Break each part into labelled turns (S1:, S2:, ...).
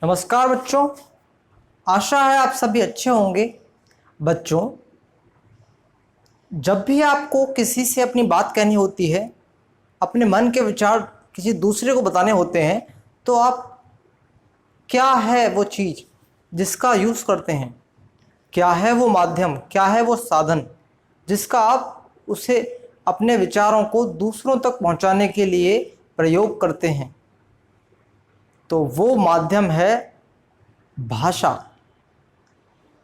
S1: नमस्कार बच्चों, आशा है आप सभी अच्छे होंगे। बच्चों, जब भी आपको किसी से अपनी बात कहनी होती है, अपने मन के विचार किसी दूसरे को बताने होते हैं, तो आप क्या है वो चीज़ जिसका यूज़ करते हैं? क्या है वो माध्यम, क्या है वो साधन जिसका आप उसे अपने विचारों को दूसरों तक पहुंचाने के लिए प्रयोग करते हैं? तो वो माध्यम है भाषा।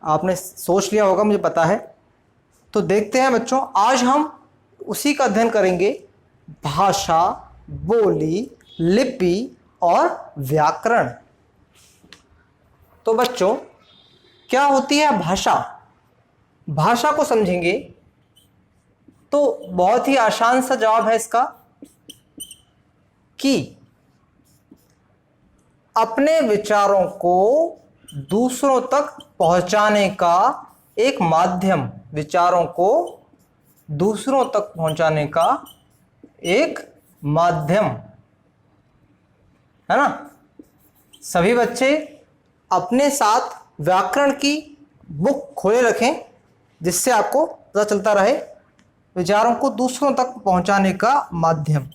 S1: आपने सोच लिया होगा, मुझे पता है। तो देखते हैं बच्चों, आज हम उसी का अध्ययन करेंगे, भाषा, बोली, लिपि और व्याकरण। तो बच्चों, क्या होती है भाषा? भाषा को समझेंगे तो बहुत ही आसान सा जवाब है इसका कि अपने विचारों को दूसरों तक पहुंचाने का एक माध्यम, विचारों को दूसरों तक पहुंचाने का एक माध्यम, है ना। सभी बच्चे अपने साथ व्याकरण की बुक खोले रखें, जिससे आपको पता चलता रहे विचारों को दूसरों तक पहुंचाने का माध्यम,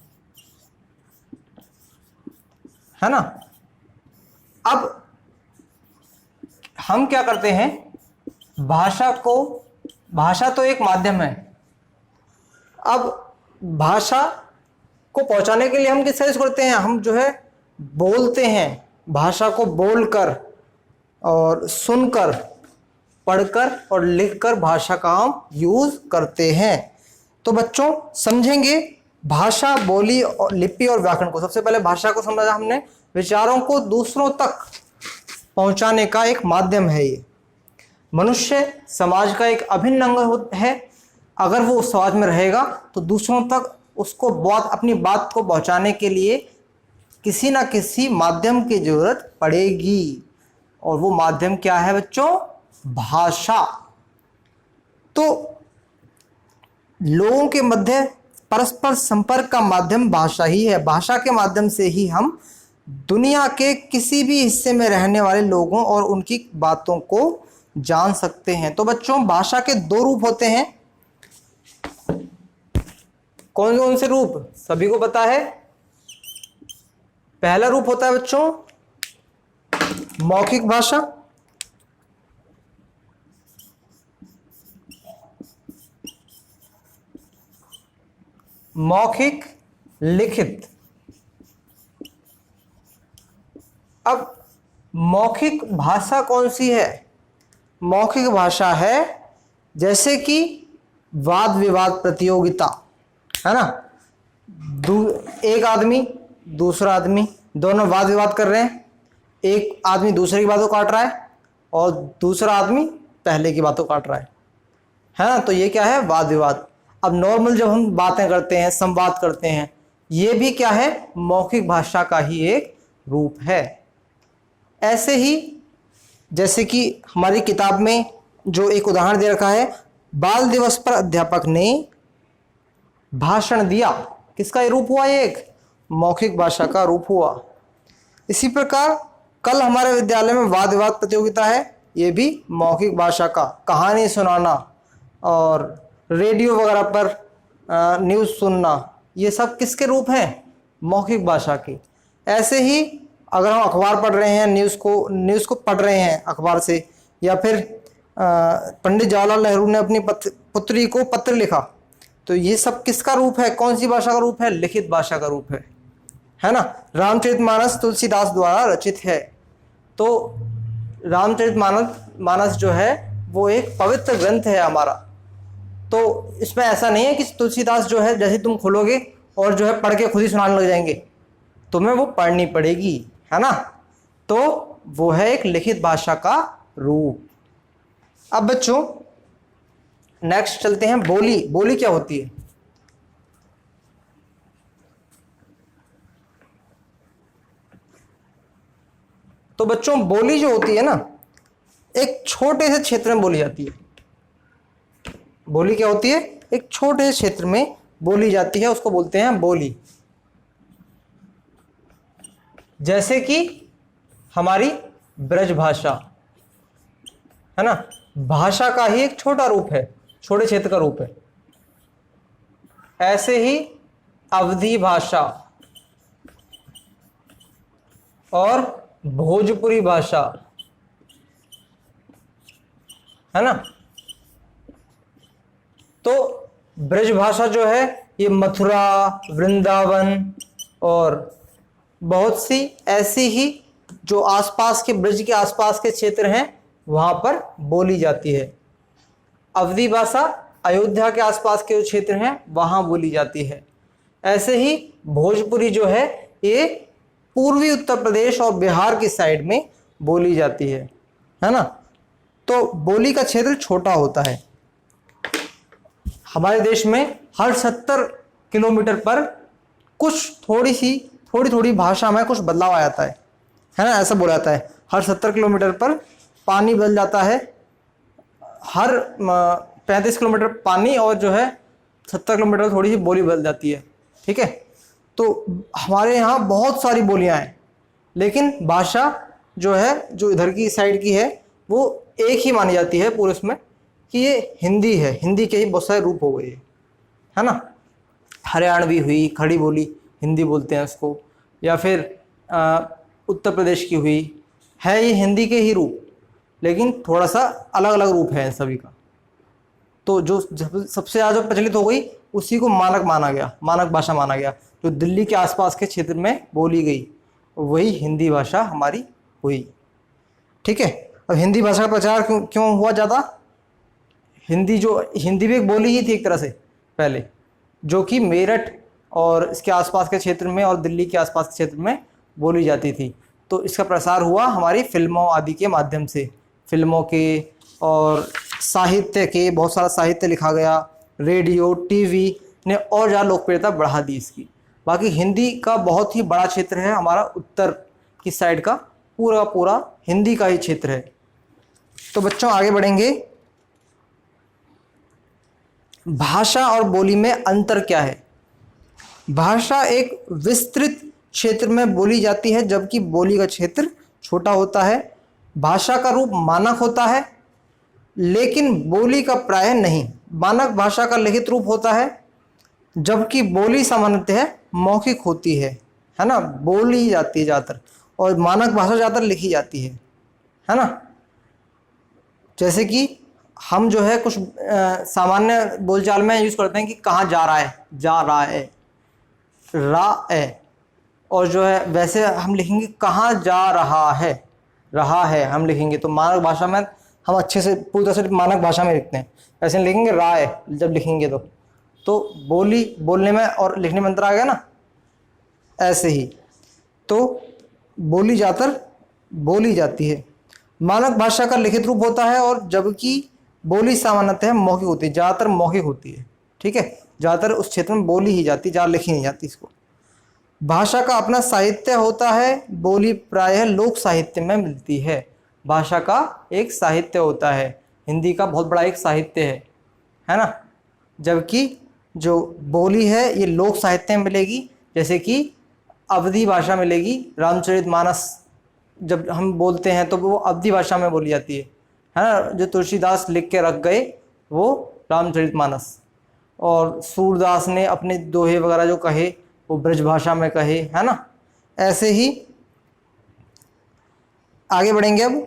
S1: है ना। अब हम क्या करते हैं, भाषा तो एक माध्यम है। अब भाषा को पहुंचाने के लिए हम किस तरह से करते हैं? हम जो है बोलते हैं, भाषा को बोलकर और सुनकर, पढ़कर और लिखकर भाषा का हम यूज करते हैं। तो बच्चों समझेंगे भाषा, बोली और लिपि और व्याकरण को। सबसे पहले भाषा को समझा हमने, विचारों को दूसरों तक पहुंचाने का एक माध्यम है ये। मनुष्य समाज का एक अभिन्न अंग है। अगर वो उस समाज में रहेगा तो दूसरों तक उसको अपनी बात को पहुंचाने के लिए किसी ना किसी माध्यम की जरूरत पड़ेगी, और वो माध्यम क्या है बच्चों? भाषा। तो लोगों के मध्य परस्पर संपर्क का माध्यम भाषा ही है। भाषा के माध्यम से ही हम दुनिया के किसी भी हिस्से में रहने वाले लोगों और उनकी बातों को जान सकते हैं। तो बच्चों, भाषा के दो रूप होते हैं। कौन कौन से रूप सभी को पता है? पहला रूप होता है बच्चों मौखिक भाषा, मौखिक, लिखित। अब मौखिक भाषा कौन सी है? मौखिक भाषा है जैसे कि वाद विवाद प्रतियोगिता, है ना। एक आदमी, दूसरा आदमी, दोनों वाद विवाद कर रहे हैं। एक आदमी दूसरे की बातों काट रहा है और दूसरा आदमी पहले की बातों काट रहा है ना। तो ये क्या है? वाद विवाद। अब नॉर्मल जब हम बातें करते हैं, संवाद करते हैं, ये भी क्या है? मौखिक भाषा का ही एक रूप है। ऐसे ही जैसे कि हमारी किताब में जो एक उदाहरण दे रखा है, बाल दिवस पर अध्यापक ने भाषण दिया। किसका ये रूप हुआ? एक मौखिक भाषा का रूप हुआ। इसी प्रकार कल हमारे विद्यालय में वाद विवाद प्रतियोगिता है, ये भी मौखिक भाषा का। कहानी सुनाना और रेडियो वगैरह पर न्यूज़ सुनना, ये सब किसके रूप हैं? मौखिक भाषा के। ऐसे ही अगर हम अखबार पढ़ रहे हैं, न्यूज़ को पढ़ रहे हैं अखबार से, या फिर पंडित जवाहरलाल नेहरू ने अपनी पुत्री को पत्र लिखा, तो ये सब किसका रूप है? कौन सी भाषा का रूप है? लिखित भाषा का रूप है ना। रामचरितमानस तुलसीदास द्वारा रचित है। तो रामचरितमानस जो है वो एक पवित्र ग्रंथ है हमारा। तो इसमें ऐसा नहीं है कि तुलसीदास जो है जैसे तुम खोलोगे और जो है पढ़ के खुद ही सुनाने लग जाएंगे, तुम्हें वो पढ़नी पड़ेगी, है ना। तो वो है एक लिखित भाषा का रूप। अब बच्चों नेक्स्ट चलते हैं, बोली। बोली क्या होती है? तो बच्चों बोली जो होती है ना, एक छोटे से क्षेत्र में बोली जाती है। बोली क्या होती है? एक छोटे से क्षेत्र में बोली जाती है, उसको बोलते हैं बोली। जैसे कि हमारी ब्रज भाषा, है ना, भाषा का ही एक छोटा रूप है, छोटे क्षेत्र का रूप है। ऐसे ही अवधी भाषा और भोजपुरी भाषा, है ना। तो ब्रज भाषा जो है ये मथुरा, वृंदावन और बहुत सी ऐसी ही जो आसपास के, ब्रज के आसपास के क्षेत्र हैं वहां पर बोली जाती है। अवधी भाषा अयोध्या के आसपास के जो क्षेत्र हैं वहां बोली जाती है। ऐसे ही भोजपुरी जो है ये पूर्वी उत्तर प्रदेश और बिहार की साइड में बोली जाती है ना। तो बोली का क्षेत्र छोटा होता है। हमारे देश में हर 70 किलोमीटर पर कुछ थोड़ी भाषा में कुछ बदलाव आ जाता है ना। ऐसा बोला जाता है हर 70 किलोमीटर पर पानी बदल जाता है। हर 35 किलोमीटर पानी और जो है 70 किलोमीटर थोड़ी सी बोली बदल जाती है। ठीक है, तो हमारे यहाँ बहुत सारी बोलियाँ हैं, लेकिन भाषा जो है जो इधर की साइड की है वो एक ही मानी जाती है पूरे उसमें कि ये हिंदी है। हिंदी के ही बहुत सारे रूप हो गए, है ना। हरियाणवी हुई, खड़ी बोली हिंदी बोलते हैं उसको, या फिर उत्तर प्रदेश की हुई, है ये हिंदी के ही रूप, लेकिन थोड़ा सा अलग अलग रूप है इन सभी का। तो जो सबसे ज़्यादा प्रचलित हो गई उसी को मानक माना गया, मानक भाषा माना गया। जो दिल्ली के आसपास के क्षेत्र में बोली गई वही हिंदी भाषा हमारी हुई। ठीक है, अब हिंदी भाषा का प्रचार क्यों हुआ ज़्यादा? हिंदी भी एक बोली ही थी एक तरह से पहले, जो कि मेरठ और इसके आसपास के क्षेत्र में और दिल्ली के आसपास के क्षेत्र में बोली जाती थी। तो इसका प्रसार हुआ हमारी फिल्मों आदि के माध्यम से, फिल्मों के और साहित्य के, बहुत सारा साहित्य लिखा गया, रेडियो टीवी ने और ज़्यादा लोकप्रियता बढ़ा दी इसकी। बाकी हिंदी का बहुत ही बड़ा क्षेत्र है हमारा, उत्तर की साइड का पूरा हिंदी का ही क्षेत्र है। तो बच्चों आगे बढ़ेंगे। भाषा और बोली में अंतर क्या है? भाषा एक विस्तृत क्षेत्र में बोली जाती है, जबकि बोली का क्षेत्र छोटा होता है। भाषा का रूप मानक होता है, लेकिन बोली का प्राय नहीं। मानक भाषा का लिखित रूप होता है, जबकि बोली सामान्यतः मौखिक होती है ना, बोली जाती है ज़्यादातर, और मानक भाषा ज़्यादातर लिखी जाती है ना। जैसे कि हम जो है कुछ सामान्य बोलचाल में यूज़ करते हैं कि कहाँ जा रहा है, जा रहा है, रा है, और जो है वैसे हम लिखेंगे कहाँ जा रहा है हम लिखेंगे। तो मानक भाषा में हम अच्छे से पूरी तरह से मानक भाषा में लिखते हैं, ऐसे लिखेंगे रा है जब लिखेंगे तो बोली बोलने में और लिखने में अंतर आ गया ना। ऐसे ही तो बोली ज़्यादातर बोली जाती है, मानक भाषा का लिखित रूप होता है, और जबकि बोली सामान्यतः मौखिक होती है, ज़्यादातर मौखिक होती है। ठीक है, ज़्यादातर उस क्षेत्र में बोली ही जाती है, ज़्यादा लिखी नहीं जाती इसको। भाषा का अपना साहित्य होता है, बोली प्रायः लोक साहित्य में मिलती है। भाषा का एक साहित्य होता है, हिंदी का बहुत बड़ा एक साहित्य है ना, जबकि जो बोली है ये लोक साहित्य में मिलेगी। जैसे कि अवधी भाषा मिलेगी, रामचरितमानस जब हम बोलते हैं तो वो अवधी भाषा में बोली जाती है ना। जो तुलसीदास लिख के रख गए वो रामचरितमानस, और सूरदास ने अपने दोहे वगैरह जो कहे वो ब्रज भाषा में कहे, है ना। ऐसे ही आगे बढ़ेंगे। अब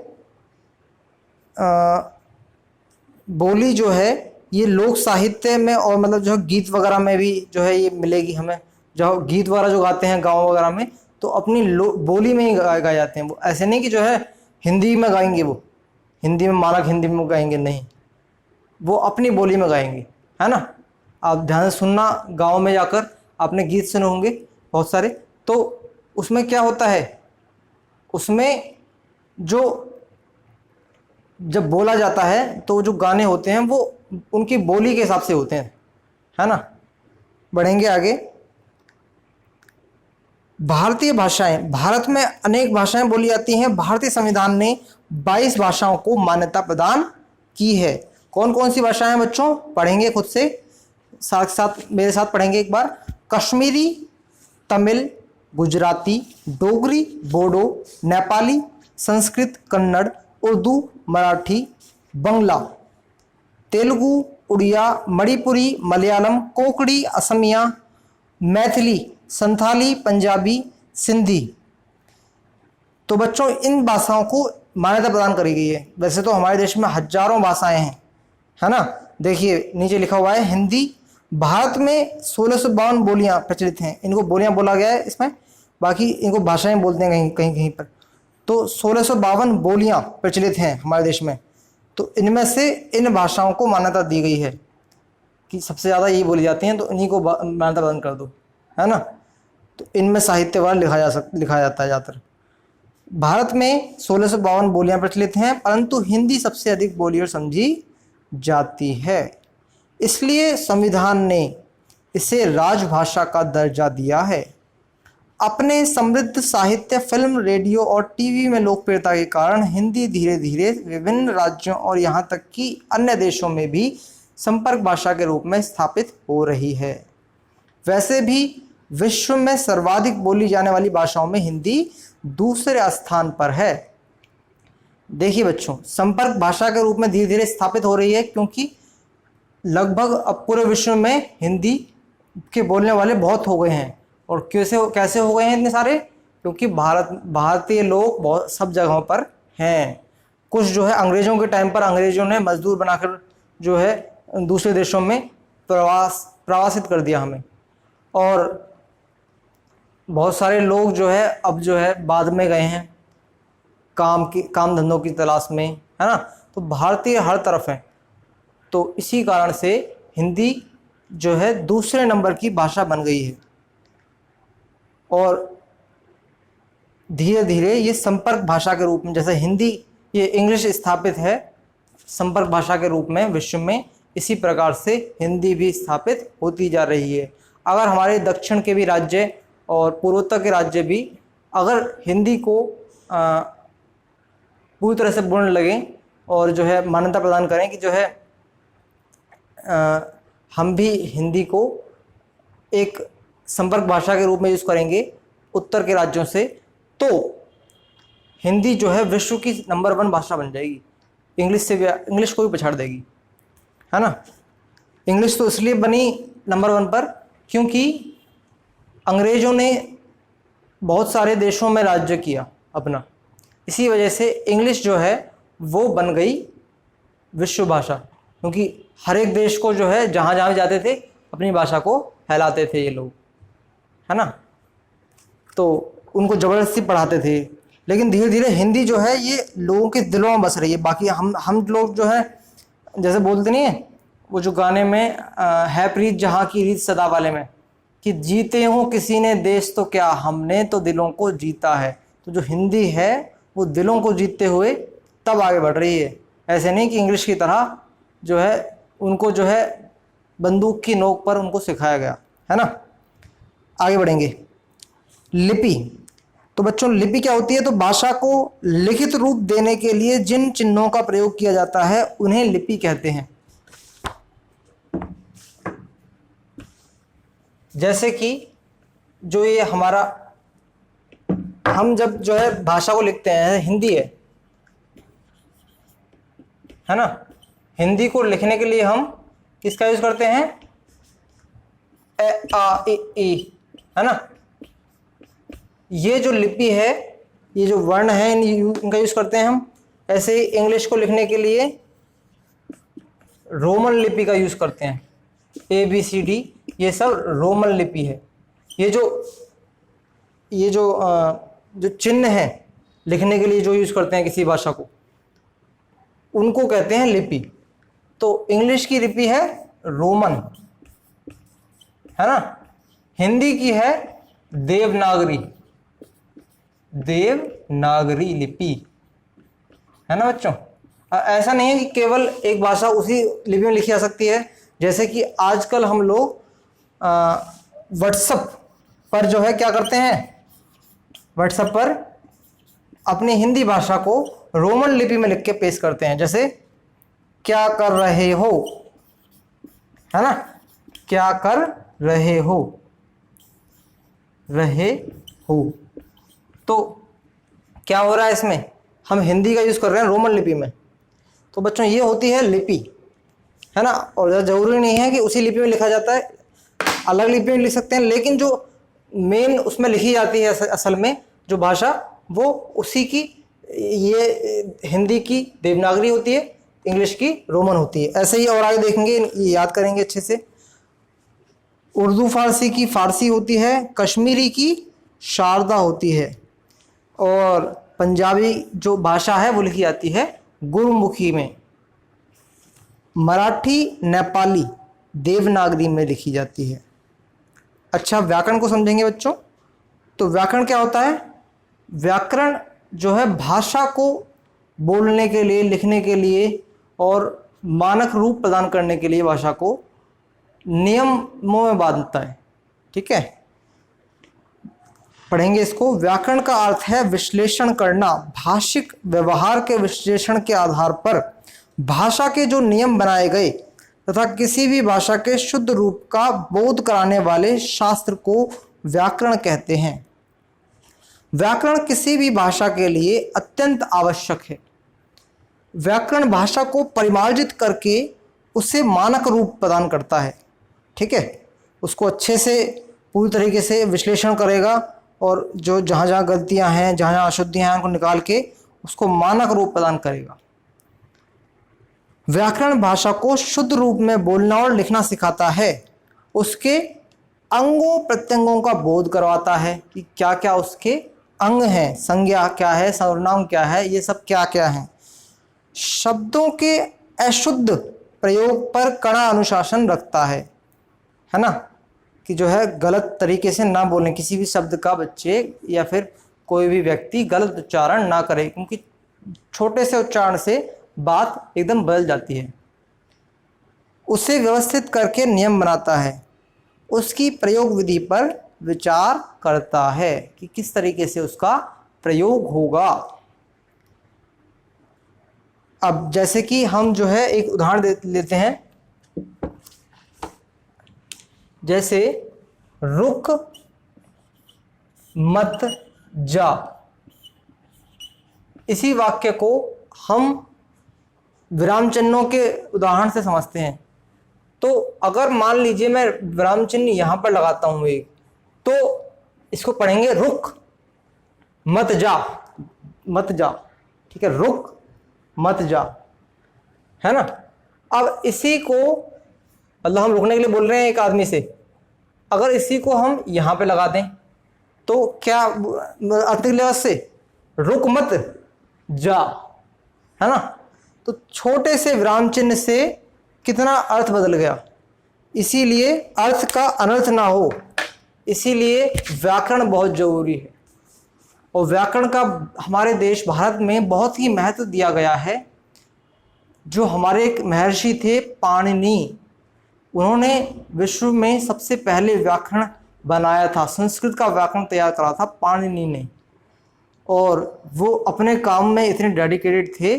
S1: बोली जो है ये लोक साहित्य में और मतलब जो गीत वगैरह में भी जो है ये मिलेगी हमें। जो गीत वगैरह जो गाते हैं गाँव वगैरह में तो अपनी बोली में ही गाए जाते हैं। वो ऐसे नहीं कि जो है हिंदी में गाएंगे, वो हिंदी में मानक हिंदी में गाएंगे, नहीं, वो अपनी बोली में गाएंगे, है ना। आप ध्यान से सुनना, गाँव में जाकर आपने गीत सुने होंगे बहुत सारे, तो उसमें क्या होता है, उसमें जो जब बोला जाता है तो जो गाने होते हैं वो उनकी बोली के हिसाब से होते हैं, है ना। बढ़ेंगे आगे। भारतीय भाषाएं, भारत में अनेक भाषाएं बोली जाती हैं। भारतीय संविधान ने 22 भाषाओं को मान्यता प्रदान की है। कौन कौन सी भाषाएं बच्चों? पढ़ेंगे खुद से, साथ साथ मेरे साथ पढ़ेंगे एक बार। कश्मीरी, तमिल, गुजराती, डोगरी, बोडो, नेपाली, संस्कृत, कन्नड़, उर्दू, मराठी, बंगला, तेलुगु, उड़िया, मणिपुरी, मलयालम, कोंकणी, असमिया, मैथिली, संथाली, पंजाबी, सिंधी। तो बच्चों इन भाषाओं को मान्यता प्रदान करी गई है। वैसे तो हमारे देश में हजारों भाषाएं हैं, है ना। देखिए नीचे लिखा हुआ है हिंदी। भारत में 1652 बोलियां प्रचलित हैं। इनको बोलियां बोला गया है इसमें, बाकी इनको भाषाएं बोलते हैं कहीं कहीं कहीं पर। तो 1652 बोलियां प्रचलित हैं हमारे देश में। तो इनमें से इन भाषाओं को मान्यता दी गई है कि सबसे ज़्यादा ये बोली जाती हैं, तो इन्हीं को मान्यता प्रदान कर दो, है ना। तो इनमें साहित्य वाला लिखा जाता है ज़्यादातर। भारत में 1652 बोलियां प्रचलित हैं, परंतु हिंदी सबसे अधिक बोली और समझी जाती है। इसलिए संविधान ने इसे राजभाषा का दर्जा दिया है। अपने समृद्ध साहित्य, फिल्म, रेडियो और टीवी में लोकप्रियता के कारण हिंदी धीरे धीरे विभिन्न राज्यों और यहाँ तक कि अन्य देशों में भी संपर्क भाषा के रूप में स्थापित हो रही है। वैसे भी विश्व में सर्वाधिक बोली जाने वाली भाषाओं में हिंदी दूसरे स्थान पर है। देखिए बच्चों, संपर्क भाषा के रूप में धीरे धीरे स्थापित हो रही है, क्योंकि लगभग अब पूरे विश्व में हिंदी के बोलने वाले बहुत हो गए हैं। और कैसे हो गए हैं इतने सारे? क्योंकि भारतीय लोग बहुत सब जगहों पर हैं। कुछ जो है अंग्रेज़ों के टाइम पर अंग्रेज़ों ने मजदूर बनाकर जो है दूसरे देशों में प्रवासित कर दिया हमें, और बहुत सारे लोग जो है अब जो है बाद में गए हैं काम धंधों की तलाश में, है ना। तो भारतीय हर तरफ हैं। तो इसी कारण से हिंदी जो है दूसरे नंबर की भाषा बन गई है, और धीरे धीरे ये संपर्क भाषा के रूप में, जैसे हिंदी ये इंग्लिश स्थापित है संपर्क भाषा के रूप में विश्व में, इसी प्रकार से हिंदी भी स्थापित होती जा रही है। अगर हमारे दक्षिण के भी राज्य और पूर्वोत्तर के राज्य भी अगर हिंदी को पूरी तरह से बोलने लगें और जो है मान्यता प्रदान करें कि जो है हम भी हिंदी को एक संपर्क भाषा के रूप में यूज़ करेंगे उत्तर के राज्यों से, तो हिंदी जो है विश्व की नंबर 1 भाषा बन जाएगी। इंग्लिश को भी पछाड़ देगी, है ना। इंग्लिश तो इसलिए बनी नंबर 1 पर क्योंकि अंग्रेज़ों ने बहुत सारे देशों में राज्य किया अपना, इसी वजह से इंग्लिश जो है वो बन गई विश्व भाषा। क्योंकि हर एक देश को जो है जहाँ जहाँ जाते थे अपनी भाषा को फैलाते थे ये लोग, है ना। तो उनको ज़बरदस्ती पढ़ाते थे, लेकिन धीरे धीरे हिंदी जो है ये लोगों के दिलों में बस रही है। बाकी हम लोग जो है जैसे बोलते नहीं है वो जो गाने में है प्रीत जहाँ की रीत सदा वाले में, कि जीते हो किसी ने देश तो क्या, हमने तो दिलों को जीता है। तो जो हिंदी है वो दिलों को जीतते हुए तब आगे बढ़ रही है। ऐसे नहीं कि इंग्लिश की तरह जो है उनको जो है बंदूक की नोक पर उनको सिखाया गया, है ना। आगे बढ़ेंगे। लिपि। तो बच्चों लिपि क्या होती है? तो भाषा को लिखित रूप देने के लिए जिन चिन्हों का प्रयोग किया जाता है उन्हें लिपि कहते हैं। जैसे कि जो ये हमारा, हम जब जो है भाषा को लिखते हैं, हिंदी है ना। हिंदी को लिखने के लिए हम किसका यूज करते हैं? ए आ ई, है ना। ये जो लिपि है, ये जो वर्ण है, इनका यूज करते हैं हम। ऐसे ही इंग्लिश को लिखने के लिए रोमन लिपि का यूज करते हैं। ABCD ये सब रोमन लिपि है। ये जो चिन्ह है लिखने के लिए जो यूज करते हैं किसी भाषा को, उनको कहते हैं लिपि। तो इंग्लिश की लिपि है रोमन, है ना। हिंदी की है देवनागरी लिपि, है ना बच्चों। ऐसा नहीं है कि केवल एक भाषा उसी लिपि में लिखी जा सकती है। जैसे कि आजकल हम लोग व्हाट्सएप पर जो है क्या करते हैं, व्हाट्सएप पर अपनी हिंदी भाषा को रोमन लिपि में लिख के पेश करते हैं। जैसे क्या कर रहे हो, है ना, क्या कर रहे हो, तो क्या हो रहा है इसमें? हम हिंदी का यूज़ कर रहे हैं रोमन लिपि में, तो बच्चों ये होती है लिपि, है ना। और ज़रूरी नहीं है कि उसी लिपि में लिखा जाता है, अलग लिपि में लिख सकते हैं, लेकिन जो मेन उसमें लिखी जाती है असल में जो भाषा, वो उसी की, ये हिंदी की देवनागरी होती है, इंग्लिश की रोमन होती है। ऐसे ही और आगे देखेंगे, ये याद करेंगे अच्छे से। उर्दू फारसी की फारसी होती है, कश्मीरी की शारदा होती है, और पंजाबी जो भाषा है वो लिखी जाती है गुरमुखी में। मराठी नेपाली देवनागरी में लिखी जाती है। अच्छा, व्याकरण को समझेंगे बच्चों। तो व्याकरण क्या होता है? व्याकरण जो है भाषा को बोलने के लिए, लिखने के लिए और मानक रूप प्रदान करने के लिए भाषा को नियमों में बांधता है। ठीक है, पढ़ेंगे इसको। व्याकरण का अर्थ है विश्लेषण करना, भाषिक व्यवहार के विश्लेषण के आधार पर भाषा के जो नियम बनाए गए तथा किसी भी भाषा के शुद्ध रूप का बोध कराने वाले शास्त्र को व्याकरण कहते हैं। व्याकरण किसी भी भाषा के लिए अत्यंत आवश्यक है। व्याकरण भाषा को परिमार्जित करके उसे मानक रूप प्रदान करता है। ठीक है, उसको अच्छे से पूरी तरीके से विश्लेषण करेगा और जो जहाँ जहाँ गलतियाँ हैं, जहाँ जहाँ अशुद्धियाँ हैं, उनको निकाल के उसको मानक रूप प्रदान करेगा। व्याकरण भाषा को शुद्ध रूप में बोलना और लिखना सिखाता है, उसके अंगों प्रत्यंगों का बोध करवाता है कि क्या क्या उसके अंग हैं, संज्ञा क्या है, सर्वनाम क्या है, ये सब क्या क्या हैं। शब्दों के अशुद्ध प्रयोग पर कड़ा अनुशासन रखता है ना, कि जो है गलत तरीके से ना बोलें, किसी भी शब्द का बच्चे या फिर कोई भी व्यक्ति गलत उच्चारण ना करे, क्योंकि छोटे से उच्चारण से बात एकदम बदल जाती है। उसे व्यवस्थित करके नियम बनाता है, उसकी प्रयोग विधि पर विचार करता है कि किस तरीके से उसका प्रयोग होगा। अब जैसे कि हम जो है एक उदाहरण लेते हैं, जैसे रुक मत जा। इसी वाक्य को हम विराम चिन्हों के उदाहरण से समझते हैं। तो अगर मान लीजिए मैं विराम चिन्ह यहां पर लगाता हूं एक, तो इसको पढ़ेंगे रुक मत जा, मत जा। ठीक है, रुक मत जा, है ना। अब इसी को मतलब हम रुकने के लिए बोल रहे हैं एक आदमी से, अगर इसी को हम यहाँ पे लगा दें तो क्या अर्थ निकलेगा इससे? रुक मत जा, है ना। तो छोटे से विराम चिन्ह से कितना अर्थ बदल गया। इसीलिए अर्थ का अनर्थ ना हो, इसीलिए व्याकरण बहुत जरूरी है। और व्याकरण का हमारे देश भारत में बहुत ही महत्व दिया गया है। जो हमारे एक महर्षि थे पाणिनि, उन्होंने विश्व में सबसे पहले व्याकरण बनाया था, संस्कृत का व्याकरण तैयार करा था पाणिनि ने। और वो अपने काम में इतने डेडिकेटेड थे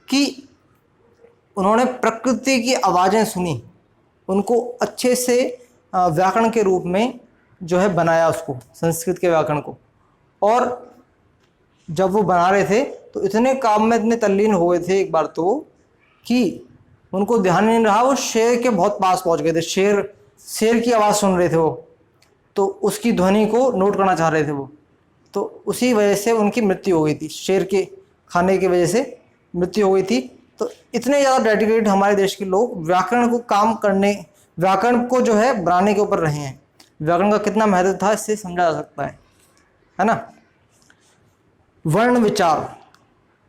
S1: कि उन्होंने प्रकृति की आवाज़ें सुनी, उनको अच्छे से व्याकरण के रूप में जो है बनाया उसको, संस्कृत के व्याकरण को। और जब वो बना रहे थे तो इतने काम में इतने तल्लीन हो गए थे एक बार तो, कि उनको ध्यान नहीं रहा, वो शेर के बहुत पास पहुंच गए थे। शेर की आवाज़ सुन रहे थे वो, तो उसकी ध्वनि को नोट करना चाह रहे थे वो, तो उसी वजह से उनकी मृत्यु हो गई थी, शेर के खाने की वजह से मृत्यु हो गई थी। तो इतने ज़्यादा डेडिकेटेड हमारे देश के लोग व्याकरण को काम करने, व्याकरण को जो है बनाने के ऊपर रहे हैं। व्याकरण का कितना महत्व था इससे समझा जा सकता है ना। वर्ण विचार।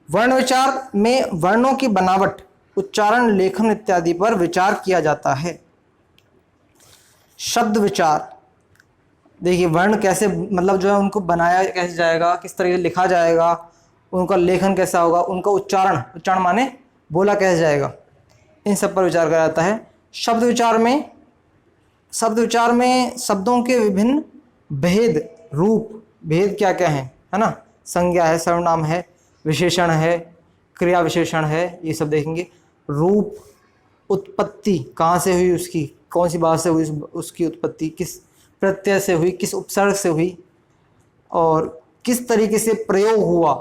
S1: वर्ण विचार में वर्णों की बनावट, उच्चारण, लेखन इत्यादि पर विचार किया जाता है। शब्द विचार, देखिए वर्ण कैसे, मतलब जो है उनको बनाया कैसे जाएगा, किस तरीके से लिखा जाएगा, उनका लेखन कैसा होगा, उनका उच्चारण, उच्चारण माने बोला कैसे जाएगा, इन सब पर विचार किया जाता है। शब्द विचार में शब्दों के विभिन्न भेद, रूप, भेद क्या क्या है ना। संज्ञा है, सर्वनाम है, विशेषण है, क्रिया विशेषण है, ये सब देखेंगे। रूप, उत्पत्ति कहाँ से हुई उसकी, कौन सी बात से हुई उसकी उत्पत्ति, किस प्रत्यय से हुई, किस उपसर्ग से हुई, और किस तरीके से प्रयोग हुआ,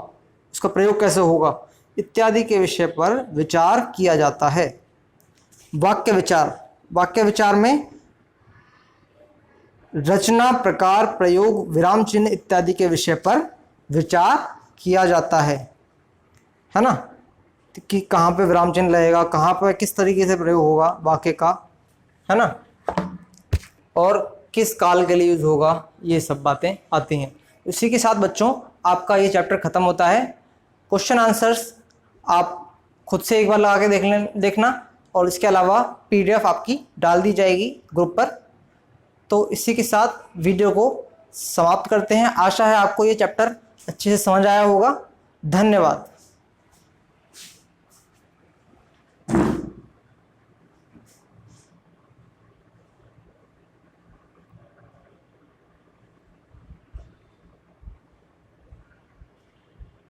S1: उसका प्रयोग कैसे होगा इत्यादि के विषय पर विचार किया जाता है। वाक्य विचार, वाक्य विचार में रचना, प्रकार, प्रयोग, विराम चिन्ह इत्यादि के विषय पर विचार किया जाता है ना, कि कहाँ पे विराम चिन्ह लगेगा, कहाँ पर किस तरीके से प्रयोग होगा वाक्य का, है ना, और किस काल के लिए यूज होगा, ये सब बातें आती हैं। इसी के साथ बच्चों आपका ये चैप्टर खत्म होता है। क्वेश्चन आंसर्स आप खुद से एक बार लगा के देखना, और इसके अलावा PDF आपकी डाल दी जाएगी ग्रुप पर। तो इसी के साथ वीडियो को समाप्त करते हैं। आशा है आपको ये चैप्टर अच्छे से समझ आया होगा। धन्यवाद।